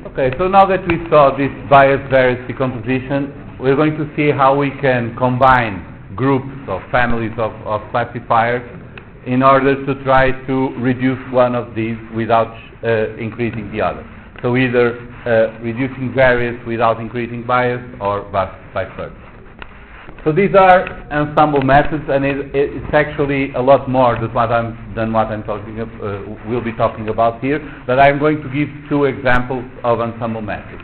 Okay, so now that we saw this bias variance decomposition, we're going to see how we can combine groups or families of classifiers in order to try to reduce one of these without increasing the other. So either reducing variance without increasing bias or vice versa. So these are ensemble methods, and it's actually a lot more than what I'm we'll be talking about here. But I'm going to give two examples of ensemble methods.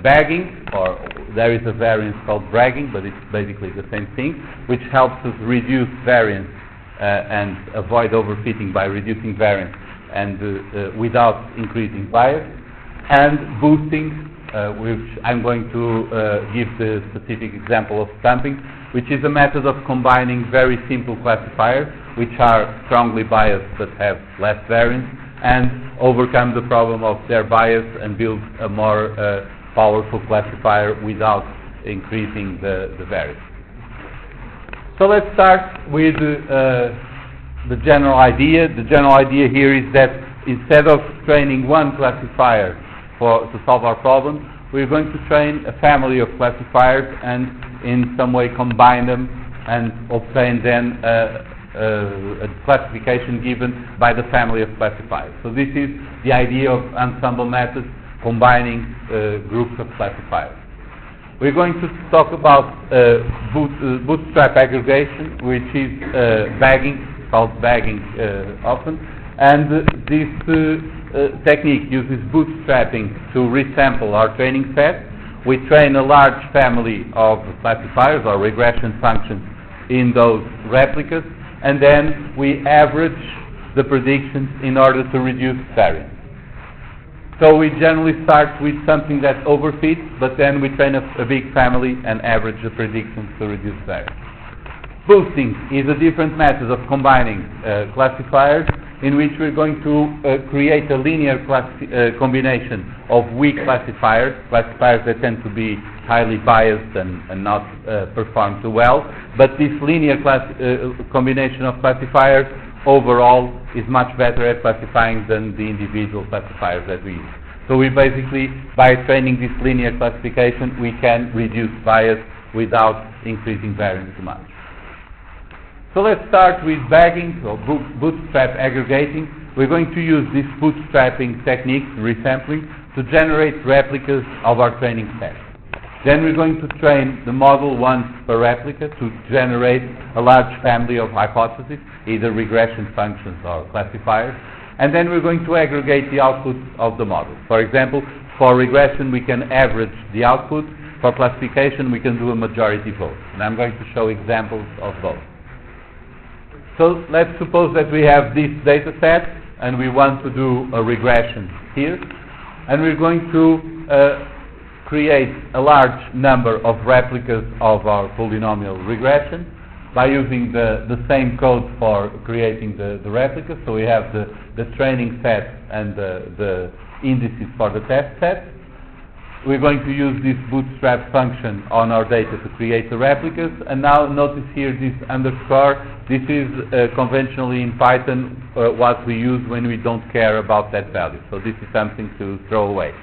Bagging, or there is a variance called bragging, but it's basically the same thing, which helps us reduce variance and avoid overfitting by reducing variance and without increasing bias, and boosting, which I'm going to give the specific example of stamping, which is a method of combining very simple classifiers, which are strongly biased but have less variance, and overcome the problem of their bias and build a more powerful classifier without increasing the variance. So let's start with the general idea. The general idea here is that instead of training one classifier to solve our problem, we're going to train a family of classifiers and in some way combine them and obtain then a classification given by the family of classifiers. So this is the idea of ensemble methods, combining groups of classifiers. We're going to talk about bootstrap aggregation, which is bagging, called bagging often, and this technique uses bootstrapping to resample our training set. We train a large family of classifiers or regression functions in those replicas, and then we average the predictions in order to reduce variance. So we generally start with something that overfits, but then we train a big family and average the predictions to reduce variance. Boosting is a different method of combining classifiers, in which we're going to create a linear combination of weak classifiers that tend to be highly biased and not perform too well. But this linear combination of classifiers overall is much better at classifying than the individual classifiers that we use. So we basically, by training this linear classification, we can reduce bias without increasing variance too much. So let's start with bagging, or bootstrap aggregating. We're going to use this bootstrapping technique, resampling, to generate replicas of our training set. Then we're going to train the model once per replica to generate a large family of hypotheses, either regression functions or classifiers. And then we're going to aggregate the output of the model. For example, for regression we can average the output. For classification we can do a majority vote. And I'm going to show examples of both. So let's suppose that we have this data set and we want to do a regression here, and we're going to create a large number of replicas of our polynomial regression by using the same code for creating the replicas. So we have the training set and the indices for the test set. We're going to use this bootstrap function on our data to create the replicas. And now notice here this underscore. This is conventionally in Python what we use when we don't care about that value. So this is something to throw away.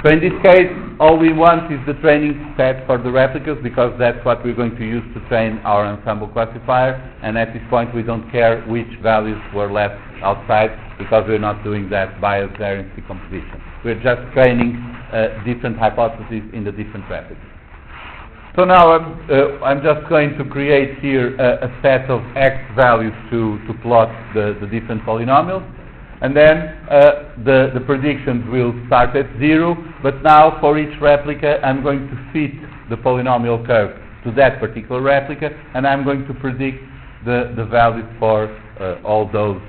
So in this case, all we want is the training set for the replicas, because that's what we're going to use to train our ensemble classifier. And at this point, we don't care which values were left outside, because we're not doing that bias variance decomposition. We're just training different hypotheses in the different replicas. So now I'm just going to create here a set of x values to plot the different polynomials. And then the predictions will start at 0, but now for each replica I'm going to fit the polynomial curve to that particular replica, and I'm going to predict the values for all those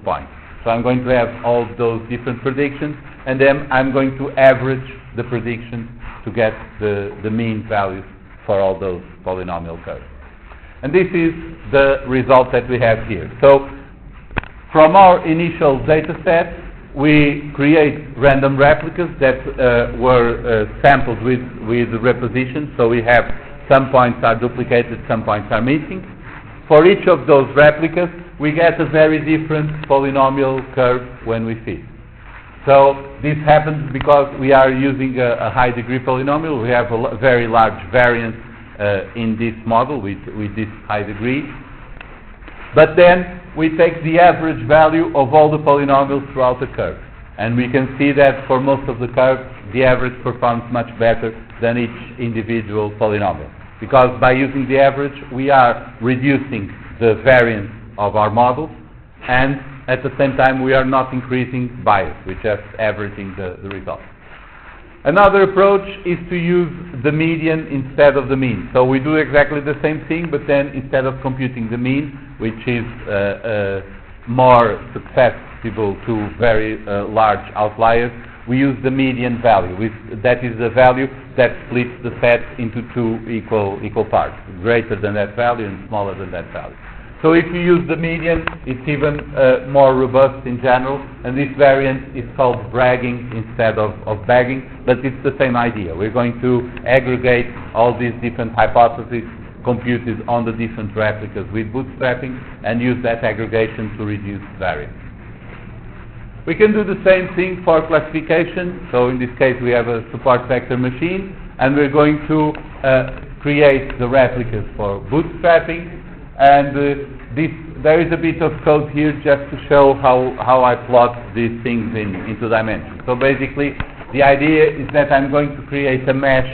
points. So I'm going to have all those different predictions, and then I'm going to average the predictions to get the mean values for all those polynomial curves. And this is the result that we have here. So from our initial data set, we create random replicas that were sampled with reposition. So we have some points are duplicated, some points are missing. For each of those replicas, we get a very different polynomial curve when we fit. So this happens because we are using a high degree polynomial. We have a very large variance in this model with this high degree. But then we take the average value of all the polynomials throughout the curve. And we can see that for most of the curves, the average performs much better than each individual polynomial. Because by using the average, we are reducing the variance of our models, and at the same time, we are not increasing bias. We're just averaging the results. Another approach is to use the median instead of the mean. So we do exactly the same thing, but then instead of computing the mean, which is more susceptible to very large outliers, we use the median value. That is the value that splits the set into two equal parts, greater than that value and smaller than that value. So if you use the median, it's even more robust in general, and this variant is called bragging instead of bagging, but it's the same idea. We're going to aggregate all these different hypotheses computed on the different replicas with bootstrapping and use that aggregation to reduce variance. We can do the same thing for classification. So in this case, we have a support vector machine, and we're going to create the replicas for bootstrapping. And there is a bit of code here just to show how I plot these things into dimensions. So basically, the idea is that I'm going to create a mesh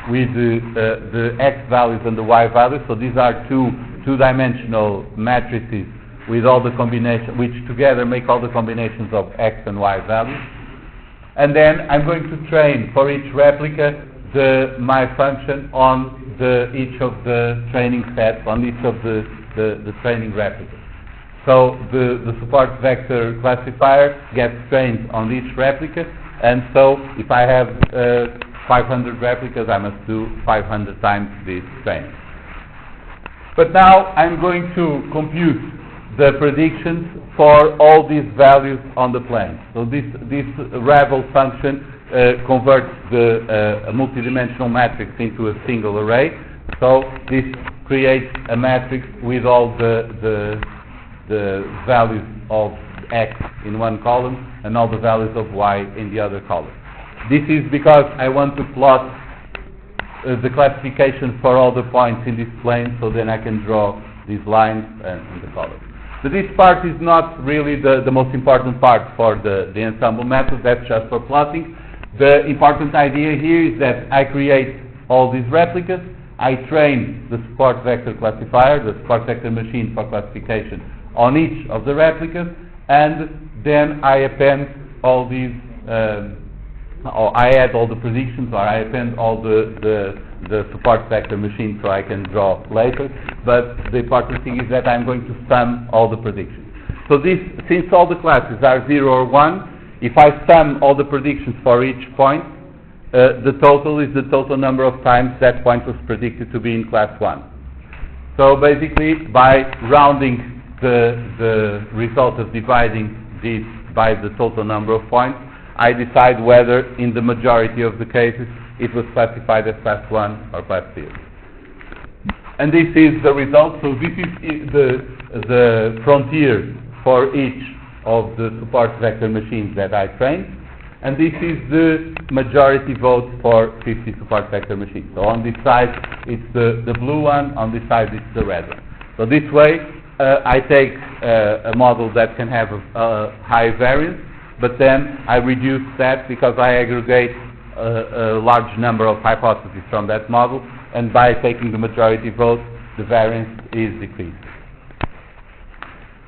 with the x values and the y values. So these are two-dimensional matrices with all the combinations, which together make all the combinations of x and y values. And then I'm going to train for each replica my function on each of the training sets, on each of the training replicas. So the support vector classifier gets trained on each replica, and so if I have 500 replicas, I must do 500 times this training. But now I'm going to compute the predictions for all these values on the plane. So this Ravel function converts a multidimensional matrix into a single array. So this creates a matrix with all the values of x in one column and all the values of y in the other column. This is because I want to plot the classification for all the points in this plane, so then I can draw these lines in the column. So this part is not really the most important part for the ensemble method. That's just for plotting. The important idea here is that I create all these replicas, I train the support vector classifier, the support vector machine for classification on each of the replicas, and then I append all these, or I add all the predictions, or I append all the support vector machine so I can draw later. But the important thing is that I'm going to sum all the predictions. So since all the classes are 0 or 1, if I sum all the predictions for each point, the total is the total number of times that point was predicted to be in class 1. So basically, by rounding the result of dividing this by the total number of points, I decide whether, in the majority of the cases, it was classified as class 1 or class 0. And this is the result. So this is the frontier for each of the support vector machines that I trained, and this is the majority vote for 50 support vector machines. So on this side it's the blue one, on this side it's the red one. So this way I take a model that can have a high variance, but then I reduce that because I aggregate a large number of hypotheses from that model, and by taking the majority vote, the variance is decreased.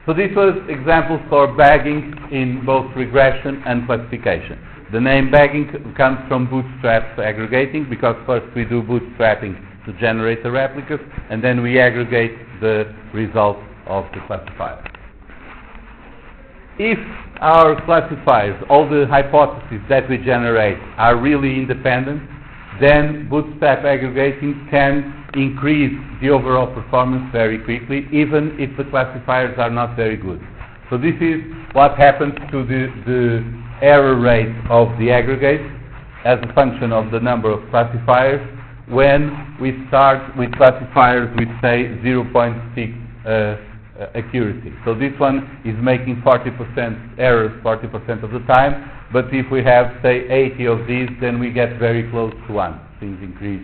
So this was examples for bagging in both regression and classification. The name bagging comes from bootstrap aggregating, because first we do bootstrapping to generate the replicas, and then we aggregate the results of the classifier. If our classifiers, all the hypotheses that we generate, are really independent, then bootstrap aggregating can increase the overall performance very quickly, even if the classifiers are not very good. So this is what happens to the error rate of the aggregate as a function of the number of classifiers when we start with classifiers with, say, 0.6 accuracy. So this one is making 40% errors 40% of the time, but if we have, say, 80 of these, then we get very close to 1. Things increase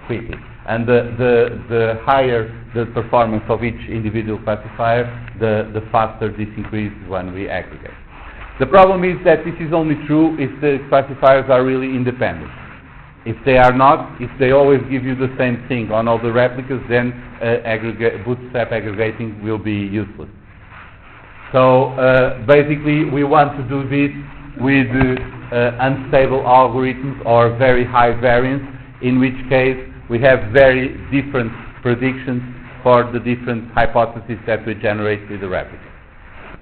quickly. And the higher the performance of each individual classifier, the faster this increases when we aggregate. The problem is that this is only true if the classifiers are really independent. If they are not, if they always give you the same thing on all the replicas, then bootstrap aggregating will be useless. So basically we want to do this with unstable algorithms or very high variance, in which case we have very different predictions for the different hypotheses that we generate with the replica.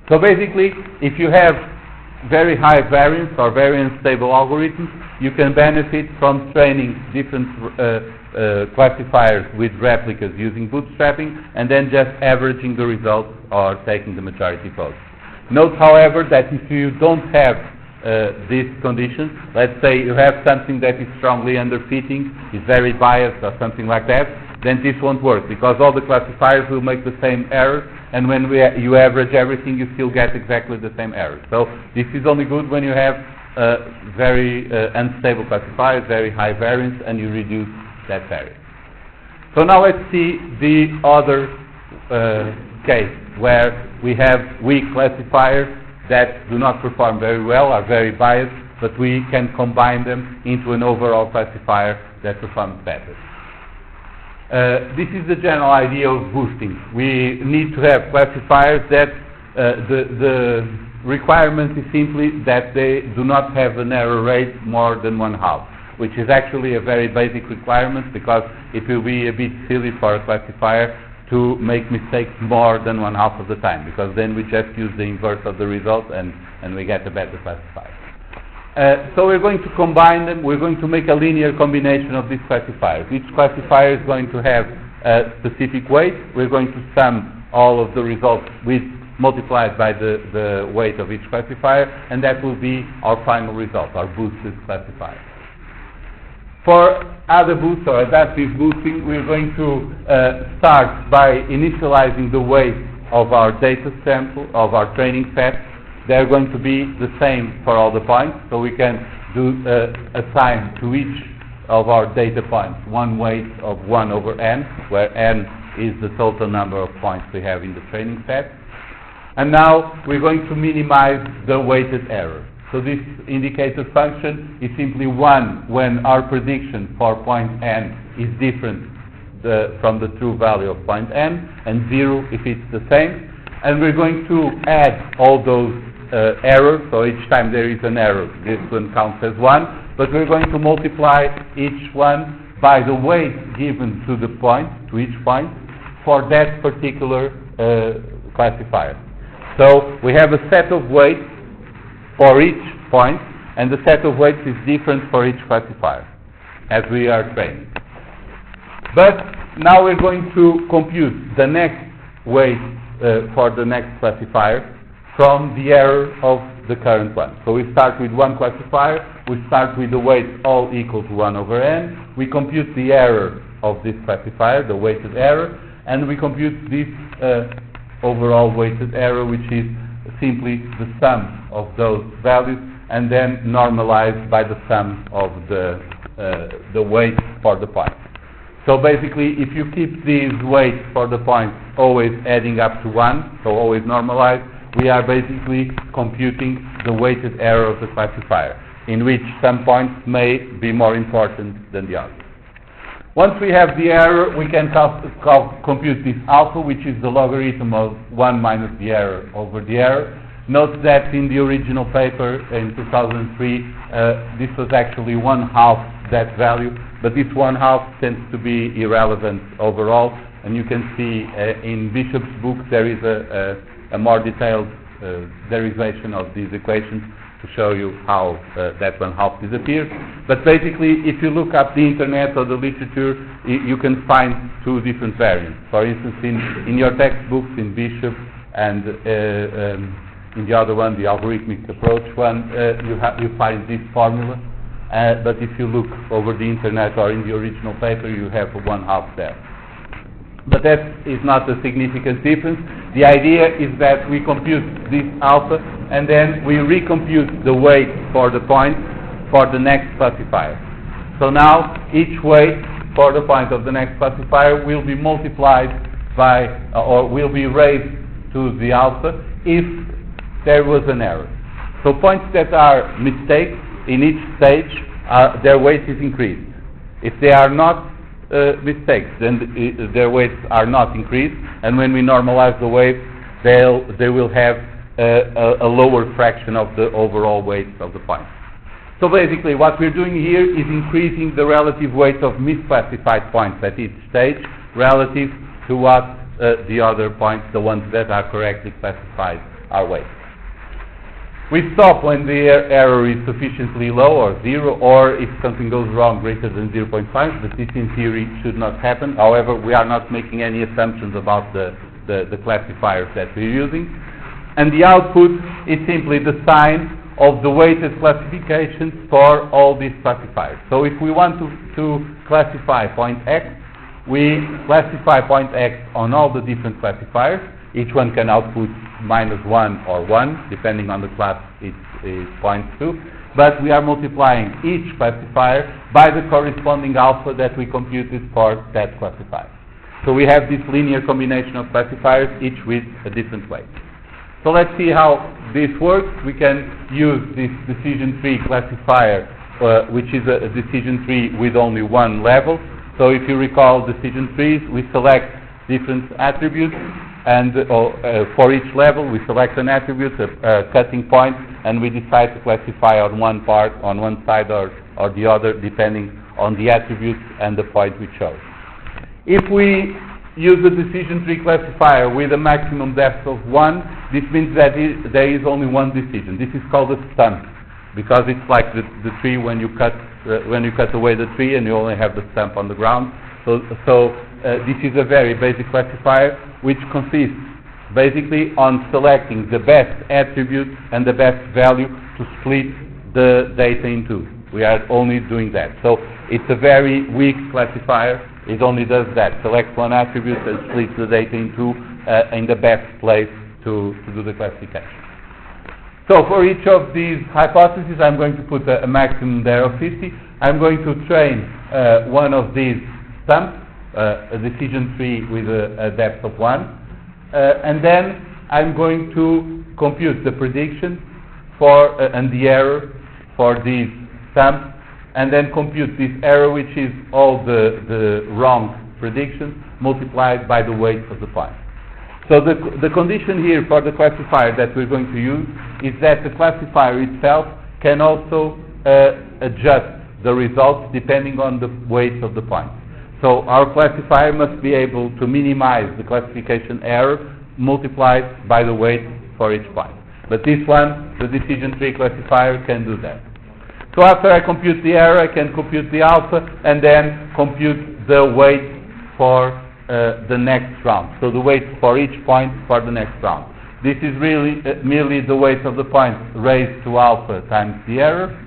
So basically, if you have very high variance or very unstable algorithms, you can benefit from training different classifiers with replicas using bootstrapping and then just averaging the results or taking the majority vote. Note, however, that if you don't have this condition, let's say you have something that is strongly underfitting, is very biased or something like that, then this won't work because all the classifiers will make the same error, and when you average everything, you still get exactly the same error. So this is only good when you have very unstable classifiers, very high variance, and you reduce that variance. So now let's see the other case where we have weak classifiers that do not perform very well, are very biased, but we can combine them into an overall classifier that performs better. This is the general idea of boosting. We need to have classifiers that the requirement is simply that they do not have an error rate more than 1/2, which is actually a very basic requirement because it will be a bit silly for a classifier to make mistakes more than 1/2 of the time, because then we just use the inverse of the result and we get a better classifier. So we're going to combine them. We're going to make a linear combination of these classifiers. Each classifier is going to have a specific weight. We're going to sum all of the results multiplied by the weight of each classifier, and that will be our final result, our boosted classifier. For other boosts or adaptive boosting, we're going to start by initializing the weight of our data sample, of our training set. They're going to be the same for all the points, so we can assign to each of our data points one weight of 1/n, where n is the total number of points we have in the training set. And now we're going to minimize the weighted error. So this indicator function is simply 1 when our prediction for point n is different from the true value of point n, and 0 if it's the same. And we're going to add all those errors, so each time there is an error, this one counts as 1, but we're going to multiply each one by the weight given to the point, to each point, for that particular classifier. So we have a set of weights for each point, and the set of weights is different for each classifier, as we are training. But now we're going to compute the next weight for the next classifier from the error of the current one. So we start with one classifier, we start with the weights all equal to 1/n, we compute the error of this classifier, the weighted error, and we compute this overall weighted error, which is simply the sum of those values, and then normalized by the sum of the weight for the point. So basically, if you keep these weights for the points always adding up to 1, so always normalized, we are basically computing the weighted error of the classifier, in which some points may be more important than the others. Once we have the error, we can compute this alpha, which is the logarithm of 1 minus the error over the error. Note that in the original paper in 2003, this was actually 1/2 that value, but this 1/2 tends to be irrelevant overall, and you can see in Bishop's book there is a more detailed derivation of these equations to show you how that 1/2 disappears. But basically, if you look up the internet or the literature, you can find two different variants. For instance, in your textbooks in Bishop and in the other one, the algorithmic approach one, you find this formula. But if you look over the internet or in the original paper, you have a 1/2 there. but that is not a significant difference. The idea is that we compute this alpha and then we recompute the weight for the point for the next classifier. So now each weight for the point of the next classifier will be multiplied by, or will be raised to the alpha if there was an error. So points that are mistakes in each stage, their weight is increased. If they are not mistakes, then their weights are not increased, and when we normalize the weight, they will have a lower fraction of the overall weight of the point. So basically what we're doing here is increasing the relative weight of misclassified points at each stage relative to what the other points, the ones that are correctly classified, are weighted. We stop when the error is sufficiently low, or 0, or if something goes wrong greater than 0.5, but this in theory should not happen. However, we are not making any assumptions about the classifiers that we're using. And the output is simply the sign of the weighted classifications for all these classifiers. So if we want to classify point X, we classify point X on all the different classifiers. Each one can output -1 or 1, depending on the class it points to. But we are multiplying each classifier by the corresponding alpha that we computed for that classifier. So we have this linear combination of classifiers, each with a different weight. So let's see how this works. We can use this decision tree classifier, which is a decision tree with only one level. So if you recall decision trees, we select different attributes, and for each level we select an attribute, a cutting point, and we decide to classify on one part, on one side or the other, depending on the attributes and the point we chose. If we use a decision tree classifier with a maximum depth of 1, this means that there is only one decision. This is called a stump, because it's like the tree when you cut away the tree and you only have the stump on the ground. So this is a very basic classifier, which consists basically on selecting the best attribute and the best value to split the data in two. We are only doing that. So it's a very weak classifier. It only does that. Selects one attribute and splits the data in two in the best place to do the classification. So for each of these hypotheses, I'm going to put a maximum there of 50. I'm going to train one of these stumps, a decision tree with a depth of 1, and then I'm going to compute the prediction for and the error for these stumps, and then compute this error, which is all the wrong predictions multiplied by the weight of the point. So the condition here for the classifier that we're going to use is that the classifier itself can also adjust the results depending on the weight of the point. So our classifier must be able to minimize the classification error multiplied by the weight for each point. But this one, the decision tree classifier, can do that. So after I compute the error, I can compute the alpha and then compute the weight for the next round. So the weight for each point for the next round. This is really merely the weight of the point raised to alpha times the error,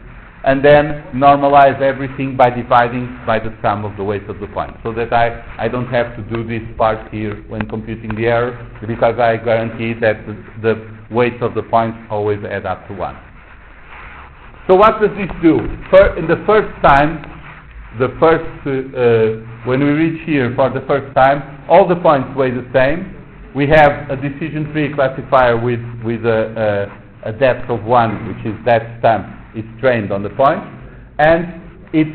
and then normalize everything by dividing by the sum of the weight of the point, so that I don't have to do this part here when computing the error, because I guarantee that the weights of the points always add up to 1. So what does this do? In the first time, when we reach here for the first time, all the points weigh the same. We have a decision tree classifier with a depth of 1, which is that stamp is trained on the point, and it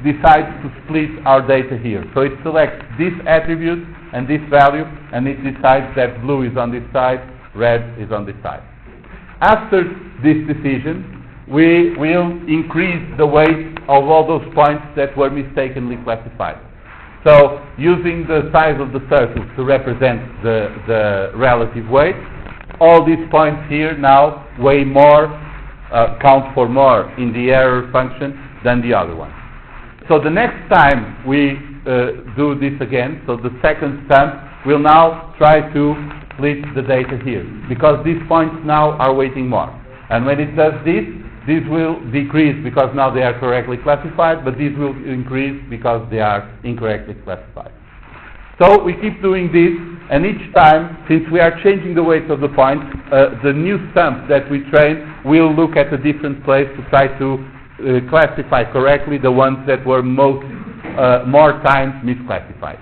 decides to split our data here. So it selects this attribute and this value, and it decides that blue is on this side, red is on this side. After this decision, we will increase the weight of all those points that were mistakenly classified. So using the size of the circle to represent the relative weight, all these points here now weigh more, count for more in the error function than the other one. So the next time we do this again, so the second stamp will now try to split the data here, because these points now are weighting more. And when it does this, these will decrease because now they are correctly classified, but these will increase because they are incorrectly classified. So we keep doing this, and each time, since we are changing the weights of the points, the new stump that we train will look at a different place to try to classify correctly the ones that were more times misclassified.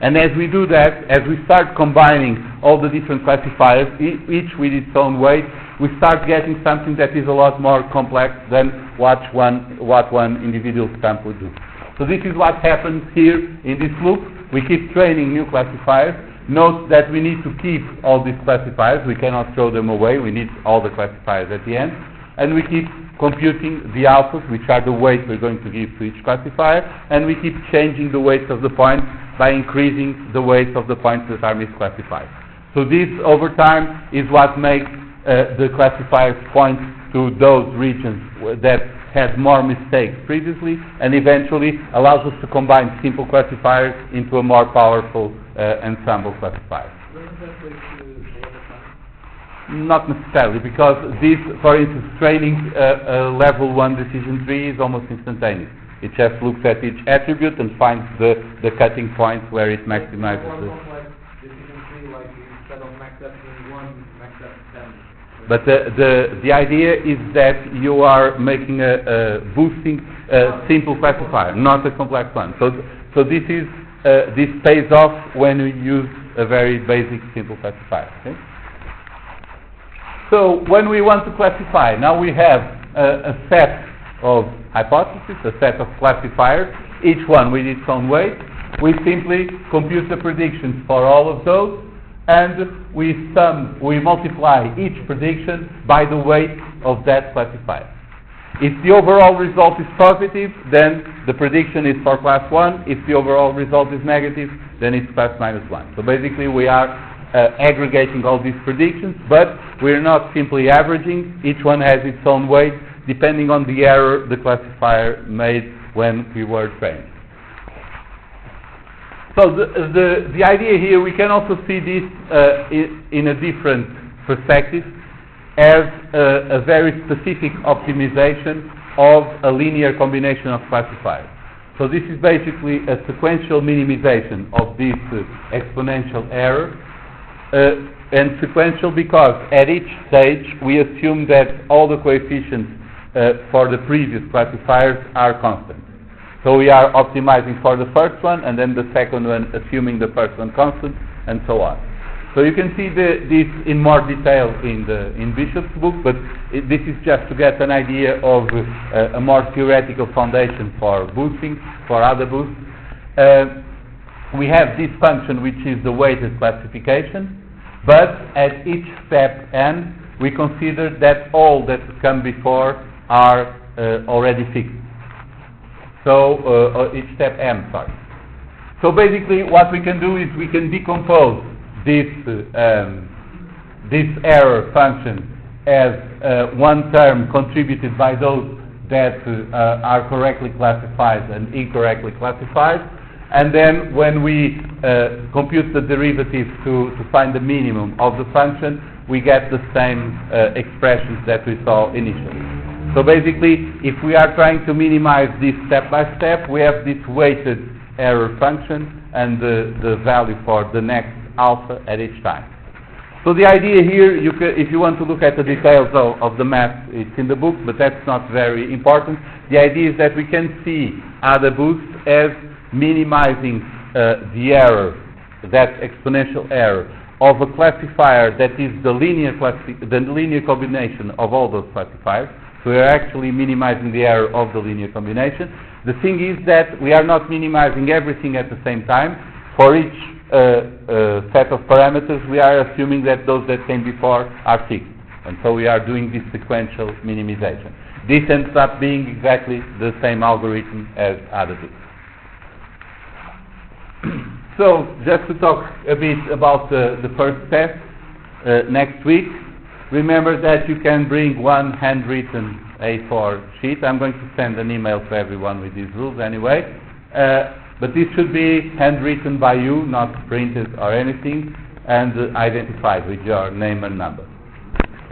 And as we do that, as we start combining all the different classifiers, each with its own weight, we start getting something that is a lot more complex than what one individual stamp would do. So this is what happens here in this loop. We keep training new classifiers. Note that we need to keep all these classifiers. We cannot throw them away. We need all the classifiers at the end. And we keep computing the outputs, which are the weights we're going to give to each classifier, and we keep changing the weights of the points by increasing the weights of the points that are misclassified. So this, over time, is what makes the classifiers point to those regions that had more mistakes previously, and eventually allows us to combine simple classifiers into a more powerful ensemble classifier. Not necessarily, because this, for instance, training level 1 decision tree is almost instantaneous. It just looks at each attribute and finds the cutting points where it maximizes it. Like decision tree, like instead of max up in 1, max up 10. But the idea is that you are making a boosting simple classifier, not a complex one. So this is this pays off when you use a very basic simple classifier. Okay? So when we want to classify, now we have a set of hypotheses, a set of classifiers, each one with its own weight. We simply compute the predictions for all of those, and we multiply each prediction by the weight of that classifier. If the overall result is positive, then the prediction is for class 1. If the overall result is negative, then it's class -1. So basically we are aggregating all these predictions, but we're not simply averaging. Each one has its own weight, depending on the error the classifier made when we were trained. So the idea here, we can also see this in a different perspective, as a very specific optimization of a linear combination of classifiers. So this is basically a sequential minimization of this exponential error. And sequential because at each stage we assume that all the coefficients for the previous classifiers are constant. So we are optimizing for the first one, and then the second one assuming the first one constant, and so on. So you can see this in more detail in Bishop's book, but this is just to get an idea of a more theoretical foundation for boosting, for other boosts. We have this function which is the weighted classification, but at each step n, we consider that all that come before are already fixed. So each step m, sorry. So basically what we can do is we can decompose this error function as one term contributed by those that are correctly classified and incorrectly classified. And then when we compute the derivatives to find the minimum of the function, we get the same expressions that we saw initially. So basically, if we are trying to minimize this step by step, we have this weighted error function and the value for the next alpha at each time. So the idea here, if you want to look at the details of the math, it's in the book, but that's not very important. The idea is that we can see other boosts as minimizing the error, that exponential error, of a classifier that is the linear combination of all those classifiers. So we are actually minimizing the error of the linear combination. The thing is that we are not minimizing everything at the same time. For each set of parameters, we are assuming that those that came before are fixed. And so we are doing this sequential minimization. This ends up being exactly the same algorithm as other bits. So, just to talk a bit about the first test next week, remember that you can bring one handwritten A4 sheet. I'm going to send an email to everyone with these rules anyway. But this should be handwritten by you, not printed or anything, and identified with your name and number.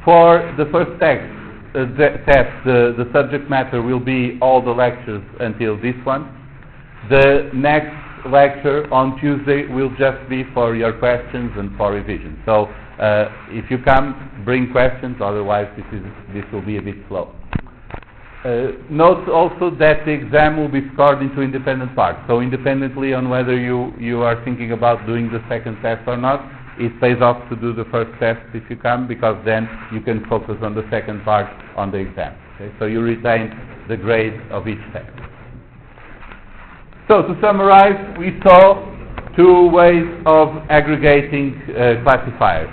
For the first test, the subject matter will be all the lectures until this one. The next lecture on Tuesday will just be for your questions and for revision. So if you come, bring questions, otherwise this will be a bit slow. Note also that the exam will be scored into independent parts. So independently on whether you are thinking about doing the second test or not, it pays off to do the first test if you come, because then you can focus on the second part on the exam. Okay? So you retain the grade of each test. So to summarize, we saw two ways of aggregating classifiers.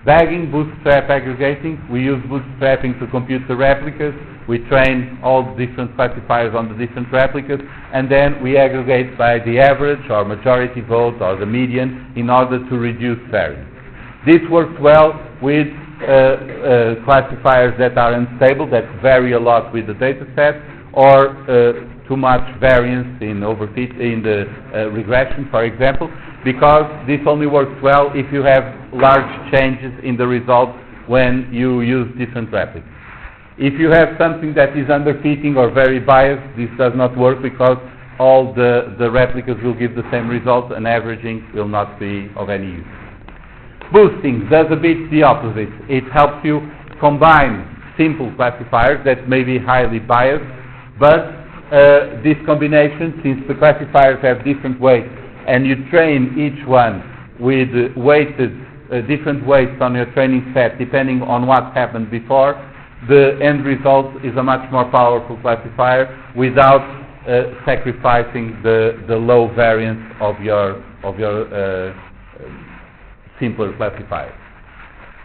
Bagging, bootstrap aggregating. We use bootstrapping to compute the replicas. We train all the different classifiers on the different replicas, and then we aggregate by the average or majority vote or the median in order to reduce variance. This works well with classifiers that are unstable, that vary a lot with the data set, or too much variance in overfit in the regression, for example, because this only works well if you have large changes in the results when you use different replicas. If you have something that is underfitting or very biased, this does not work because all the replicas will give the same result and averaging will not be of any use. Boosting does a bit the opposite. It helps you combine simple classifiers that may be highly biased, but this combination, since the classifiers have different weights and you train each one with weighted different weights on your training set depending on what happened before, the end result is a much more powerful classifier without sacrificing the low variance of your simpler classifier.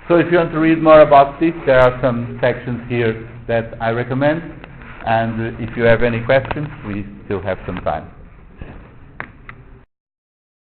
So if you want to read more about this, there are some sections here that I recommend, and if you have any questions, we still have some time.